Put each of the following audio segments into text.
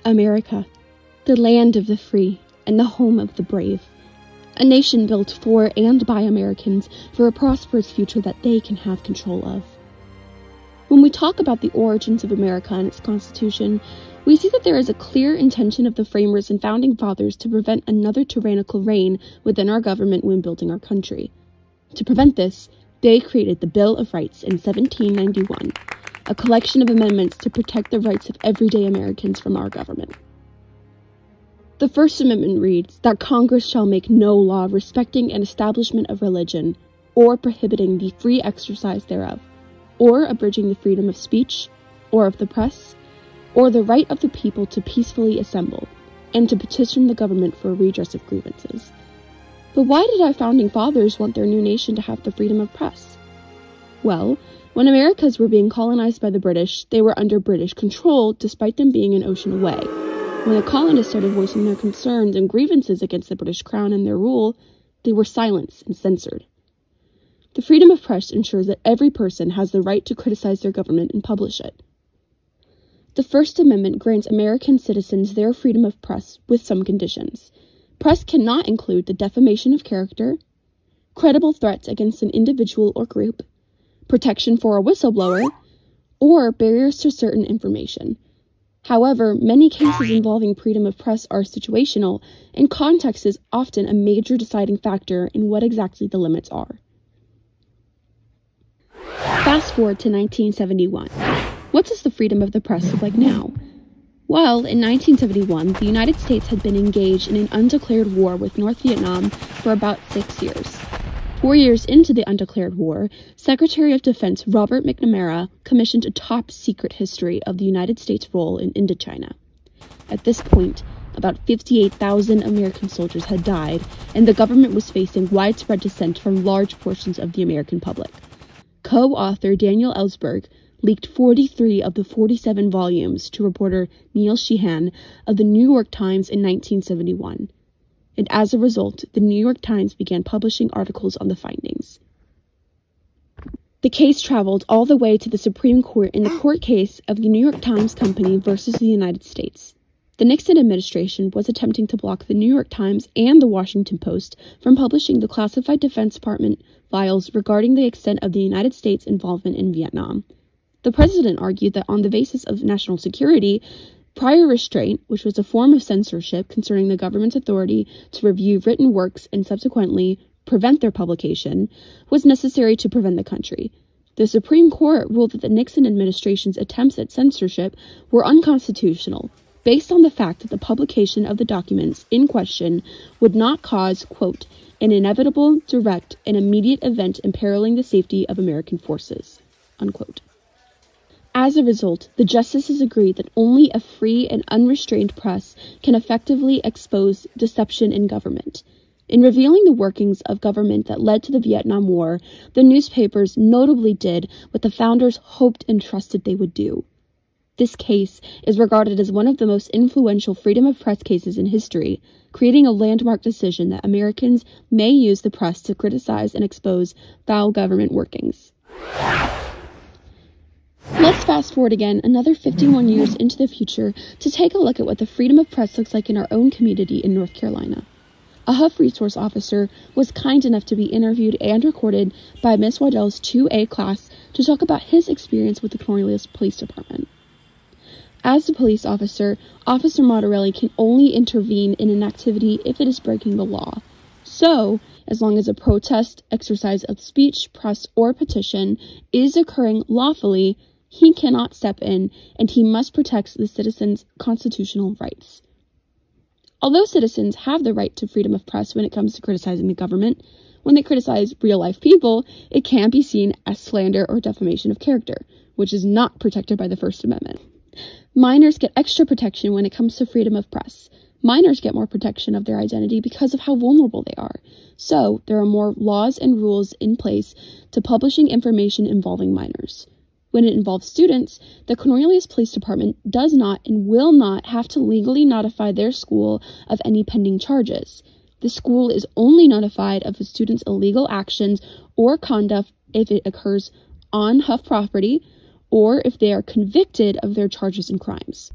America, the land of the free and the home of the brave. A nation built for and by Americans for a prosperous future that they can have control of. When we talk about the origins of America and its Constitution, we see that there is a clear intention of the framers and founding fathers to prevent another tyrannical reign within our government when building our country. To prevent this, they created the Bill of Rights in 1791, a collection of amendments to protect the rights of everyday Americans from our government. The First Amendment reads that Congress shall make no law respecting an establishment of religion, or prohibiting the free exercise thereof, or abridging the freedom of speech, or of the press, or the right of the people to peacefully assemble, and to petition the government for a redress of grievances. But why did our founding fathers want their new nation to have the freedom of press? Well, when Americas were being colonized by the British, they were under British control despite them being an ocean away. When the colonists started voicing their concerns and grievances against the British Crown and their rule, they were silenced and censored. The freedom of press ensures that every person has the right to criticize their government and publish it. The First Amendment grants American citizens their freedom of press with some conditions. Press cannot include the defamation of character, credible threats against an individual or group, protection for a whistleblower, or barriers to certain information. However, many cases involving freedom of press are situational, and context is often a major deciding factor in what exactly the limits are. Fast forward to 1971. What does the freedom of the press look like now? Well, in 1971, the United States had been engaged in an undeclared war with North Vietnam for about 6 years. 4 years into the undeclared war, Secretary of Defense Robert McNamara commissioned a top-secret history of the United States' role in Indochina. At this point, about 58,000 American soldiers had died, and the government was facing widespread dissent from large portions of the American public. Co-author Daniel Ellsberg leaked 43 of the 47 volumes to reporter Neil Sheehan of the New York Times in 1971. And as a result, the New York Times began publishing articles on the findings. The case traveled all the way to the Supreme Court in the court case of the New York Times Company versus the United States. The Nixon administration was attempting to block the New York Times and the Washington Post from publishing the classified Defense Department files regarding the extent of the United States' involvement in Vietnam. The president argued that on the basis of national security, prior restraint, which was a form of censorship concerning the government's authority to review written works and subsequently prevent their publication, was necessary to prevent the country. The Supreme Court ruled that the Nixon administration's attempts at censorship were unconstitutional, based on the fact that the publication of the documents in question would not cause, quote, an inevitable, direct, and immediate event imperiling the safety of American forces, unquote. As a result, the justices agreed that only a free and unrestrained press can effectively expose deception in government. In revealing the workings of government that led to the Vietnam War, the newspapers notably did what the founders hoped and trusted they would do. This case is regarded as one of the most influential freedom of press cases in history, creating a landmark decision that Americans may use the press to criticize and expose foul government workings. Let's fast forward again another 51 years into the future to take a look at what the freedom of press looks like in our own community in North Carolina. A Huff resource officer was kind enough to be interviewed and recorded by Miss Waddell's 2A class to talk about his experience with the Cornelius Police Department. As a police officer, Officer Monterelli can only intervene in an activity if it is breaking the law. So, as long as a protest, exercise of speech, press, or petition is occurring lawfully, he cannot step in, and he must protect the citizens' constitutional rights. Although citizens have the right to freedom of press when it comes to criticizing the government, when they criticize real-life people, it can be seen as slander or defamation of character, which is not protected by the First Amendment. Minors get extra protection when it comes to freedom of press. Minors get more protection of their identity because of how vulnerable they are. So, there are more laws and rules in place to publishing information involving minors. When it involves students, the Cornelius Police Department does not and will not have to legally notify their school of any pending charges. The school is only notified of a student's illegal actions or conduct if it occurs on Huff property or if they are convicted of their charges and crimes.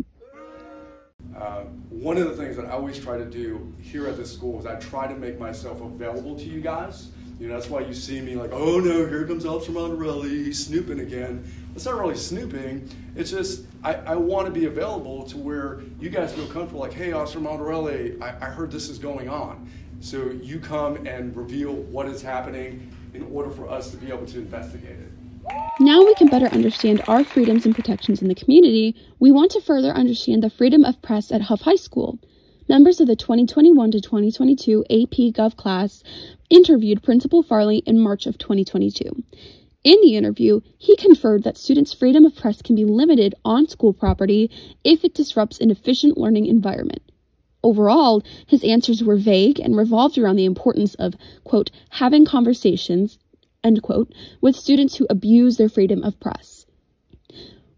One of the things that I always try to do here at this school is I try to make myself available to you guys. You know, that's why you see me like, oh no, here comes Officer Monterelli, he's snooping again. It's not really snooping, it's just, I want to be available to where you guys feel comfortable, like, hey, Officer Monterelli, I heard this is going on. So you come and reveal what is happening in order for us to be able to investigate it. Now we can better understand our freedoms and protections in the community. We want to further understand the freedom of press at Huff High School. Members of the 2021 to 2022 AP Gov class interviewed Principal Farley in March of 2022. In the interview, he conferred that students' freedom of press can be limited on school property if it disrupts an efficient learning environment. Overall, his answers were vague and revolved around the importance of, quote, having conversations, end quote, with students who abuse their freedom of press.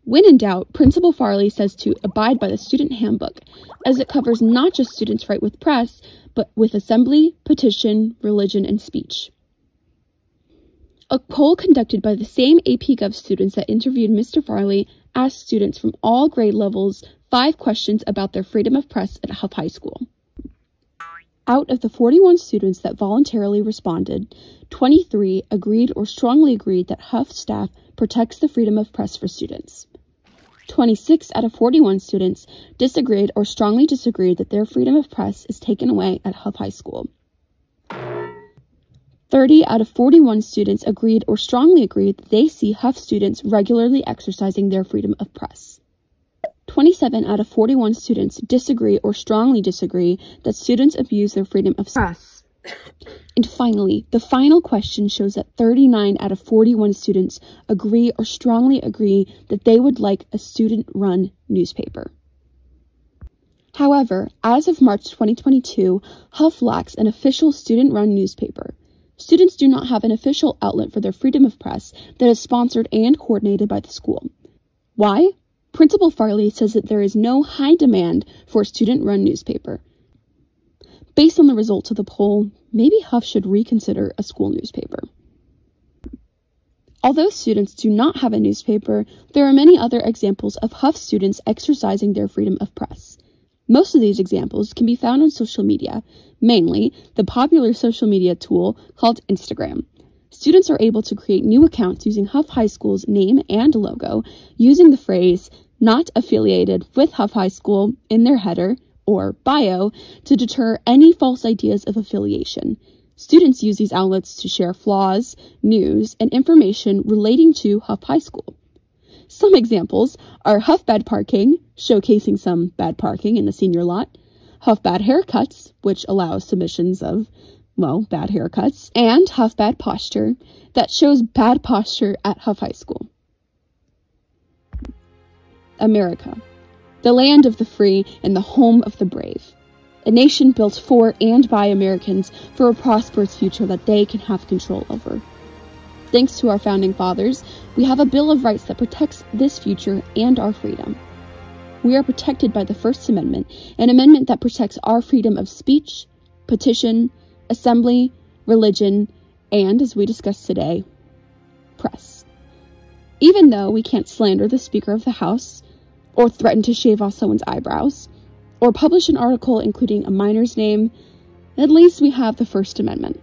When in doubt, Principal Farley says to abide by the student handbook, as it covers not just students' right with press, but with assembly, petition, religion, and speech. A poll conducted by the same AP Gov students that interviewed Mr. Farley asked students from all grade levels 5 questions about their freedom of press at Huff High School. Out of the 41 students that voluntarily responded, 23 agreed or strongly agreed that Huff staff protects the freedom of press for students. 26 out of 41 students disagreed or strongly disagreed that their freedom of press is taken away at Huff High School. 30 out of 41 students agreed or strongly agreed that they see Huff students regularly exercising their freedom of press. 27 out of 41 students disagree or strongly disagree that students abuse their freedom of press. And finally, the final question shows that 39 out of 41 students agree or strongly agree that they would like a student-run newspaper. However, as of March 2022, Huff lacks an official student-run newspaper. Students do not have an official outlet for their freedom of press that is sponsored and coordinated by the school. Why? Principal Farley says that there is no high demand for a student-run newspaper. Based on the results of the poll, maybe Huff should reconsider a school newspaper. Although students do not have a newspaper, there are many other examples of Huff students exercising their freedom of press. Most of these examples can be found on social media, mainly the popular social media tool called Instagram. Students are able to create new accounts using Huff High School's name and logo, using the phrase "not affiliated with Huff High School" in their header or bio to deter any false ideas of affiliation. Students use these outlets to share flaws, news, and information relating to Huff High School. Some examples are Huff Bad Parking, showcasing some bad parking in the senior lot, Huff Bad Haircuts, which allows submissions of, well, bad haircuts, and Huff Bad Posture, that shows bad posture at Huff High School. America, the land of the free and the home of the brave. A nation built for and by Americans for a prosperous future that they can have control over. Thanks to our founding fathers, we have a Bill of Rights that protects this future and our freedom. We are protected by the First Amendment, an amendment that protects our freedom of speech, petition, assembly, religion, and, as we discussed today, press. Even though we can't slander the Speaker of the House, or threaten to shave off someone's eyebrows, or publish an article including a minor's name, at least we have the First Amendment.